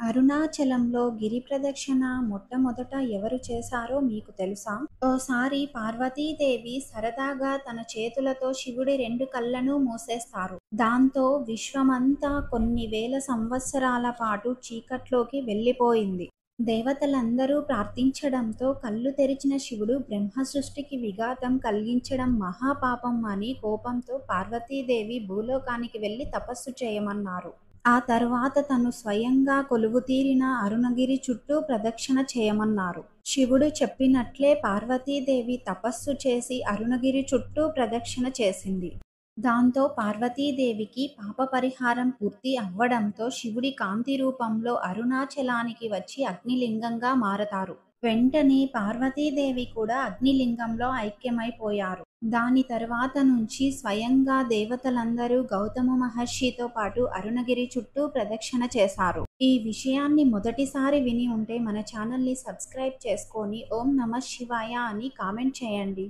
అరుణాచలంలో గిరి ప్రదక్షిణ మొట్టమొదట ఎవరు చేశారో మీకు తెలుసా? ఓసారి పార్వతీదేవి సరదాగా తన చేతులతో శివుడి 2 కళ్ళను మూసేస్తారు. దాంతో విశ్వమంతా కొన్ని వేల సంవత్సరాల పాటు చీకట్లోకి వెళ్ళిపోయింది. దేవతలందరూ ప్రార్థించడంతో కళ్ళు తెరిచిన శివుడు బ్రహ్మ సృష్టికి విఘాతం కలిగించడం మహాపాపం అని కోపంతో పార్వతీదేవి భూలోకానికి వెళ్లి తపస్సు చేయమన్నారు. ఆ తర్వాత తను స్వయంగా కొలువుతీరిన అరుణగిరి చుట్టూ ప్రదక్షిణ చేయమన్నారు. శివుడు చెప్పినట్లే పార్వతీదేవి తపస్సు చేసి అరుణగిరి చుట్టూ ప్రదక్షిణ చేసింది. దాంతో పార్వతీదేవికి పాప పరిహారం పూర్తి అవ్వడంతో శివుడి కాంతి రూపంలో అరుణాచలానికి వచ్చి అగ్నిలింగంగా మారతారు. వెంటనే పార్వతీదేవి కూడా అగ్నిలింగంలో ఐక్యమైపోయారు. దాని తర్వాత నుంచి స్వయంగా దేవతలందరూ గౌతమ మహర్షితో పాటు అరుణగిరి చుట్టూ ప్రదక్షిణ చేశారు. ఈ విషయాన్ని మొదటిసారి విని ఉంటే మన ఛానల్ని సబ్స్క్రైబ్ చేసుకొని ఓం నమః శివాయ అని కామెంట్ చేయండి.